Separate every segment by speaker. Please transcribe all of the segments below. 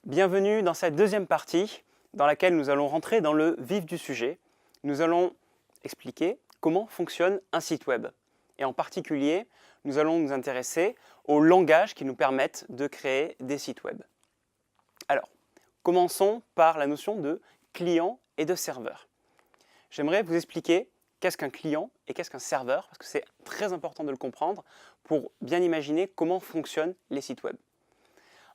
Speaker 1: Bienvenue dans cette deuxième partie dans laquelle nous allons rentrer dans le vif du sujet. Nous allons expliquer comment fonctionne un site web. Et en particulier, nous allons nous intéresser aux langages qui nous permettent de créer des sites web. Alors, commençons par la notion de client et de serveur. J'aimerais vous expliquer qu'est-ce qu'un client et qu'est-ce qu'un serveur, parce que c'est très important de le comprendre pour bien imaginer comment fonctionnent les sites web.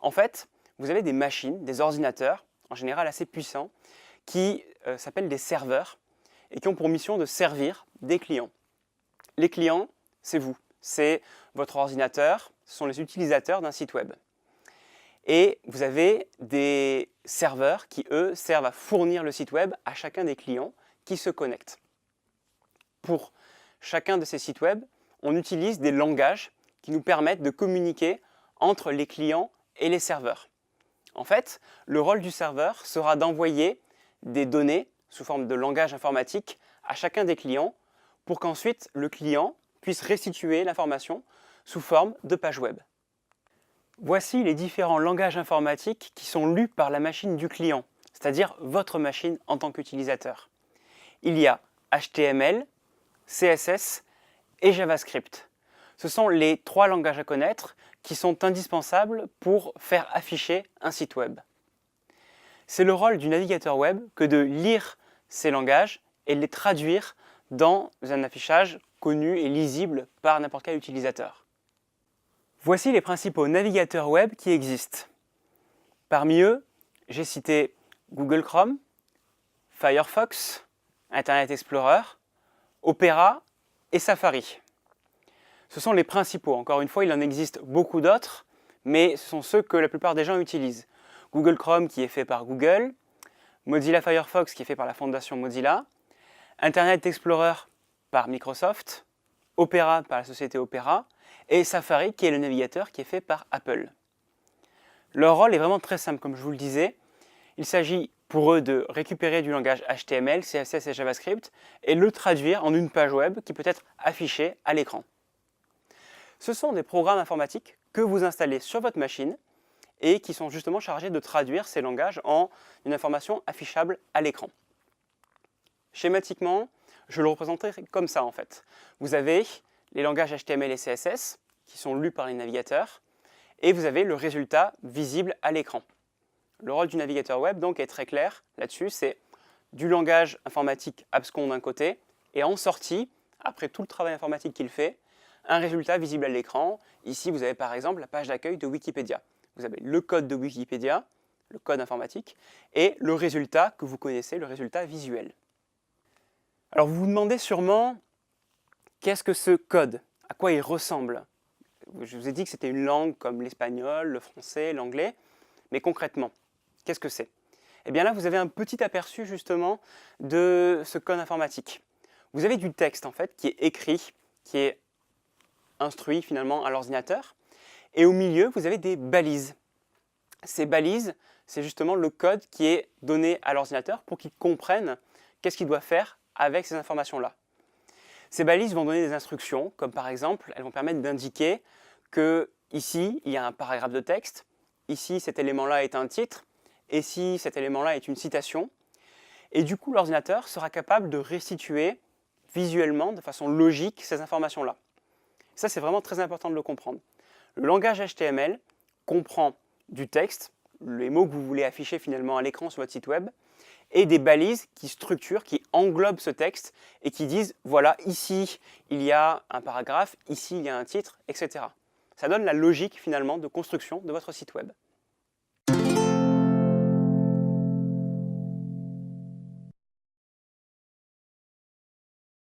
Speaker 1: En fait, vous avez des machines, des ordinateurs, en général assez puissants, qui s'appellent des serveurs et qui ont pour mission de servir des clients. Les clients, c'est vous, c'est votre ordinateur, ce sont les utilisateurs d'un site web. Et vous avez des serveurs qui, eux, servent à fournir le site web à chacun des clients qui se connectent. Pour chacun de ces sites web, on utilise des langages qui nous permettent de communiquer entre les clients et les serveurs. En fait, le rôle du serveur sera d'envoyer des données sous forme de langage informatique à chacun des clients pour qu'ensuite le client puisse restituer l'information sous forme de page web. Voici les différents langages informatiques qui sont lus par la machine du client, c'est-à-dire votre machine en tant qu'utilisateur. Il y a HTML, CSS et JavaScript. Ce sont les trois langages à connaître qui sont indispensables pour faire afficher un site web. C'est le rôle du navigateur web que de lire ces langages et de les traduire dans un affichage connu et lisible par n'importe quel utilisateur. Voici les principaux navigateurs web qui existent. Parmi eux, j'ai cité Google Chrome, Firefox, Internet Explorer, Opera et Safari. Ce sont les principaux. Encore une fois, il en existe beaucoup d'autres, mais ce sont ceux que la plupart des gens utilisent. Google Chrome qui est fait par Google, Mozilla Firefox qui est fait par la fondation Mozilla, Internet Explorer par Microsoft, Opera par la société Opera, et Safari qui est le navigateur qui est fait par Apple. Leur rôle est vraiment très simple, comme je vous le disais. Il s'agit pour eux de récupérer du langage HTML, CSS et JavaScript et le traduire en une page web qui peut être affichée à l'écran. Ce sont des programmes informatiques que vous installez sur votre machine et qui sont justement chargés de traduire ces langages en une information affichable à l'écran. Schématiquement, je le représenterai comme ça en fait. Vous avez les langages HTML et CSS qui sont lus par les navigateurs et vous avez le résultat visible à l'écran. Le rôle du navigateur web donc est très clair là-dessus, c'est du langage informatique abscon d'un côté et en sortie, après tout le travail informatique qu'il fait, un résultat visible à l'écran. Ici, vous avez par exemple la page d'accueil de Wikipédia. Vous avez le code de Wikipédia, le code informatique, et le résultat que vous connaissez, le résultat visuel. Alors vous vous demandez sûrement, qu'est-ce que ce code? À quoi il ressemble? Je vous ai dit que c'était une langue comme l'espagnol, le français, l'anglais, mais concrètement, qu'est-ce que c'est? Eh bien là, vous avez un petit aperçu justement de ce code informatique. Vous avez du texte en fait qui est écrit, qui est instruit finalement à l'ordinateur. Et au milieu, vous avez des balises. Ces balises, c'est justement le code qui est donné à l'ordinateur pour qu'il comprenne qu'est-ce qu'il doit faire avec ces informations-là. Ces balises vont donner des instructions, comme par exemple, elles vont permettre d'indiquer que ici, il y a un paragraphe de texte, ici, cet élément-là est un titre, et ici, cet élément-là est une citation. Et du coup, l'ordinateur sera capable de restituer visuellement, de façon logique, ces informations-là. Ça, c'est vraiment très important de le comprendre. Le langage HTML comprend du texte, les mots que vous voulez afficher finalement à l'écran sur votre site web, et des balises qui structurent, qui englobent ce texte et qui disent, voilà, ici, il y a un paragraphe, ici, il y a un titre, etc. Ça donne la logique finalement de construction de votre site web.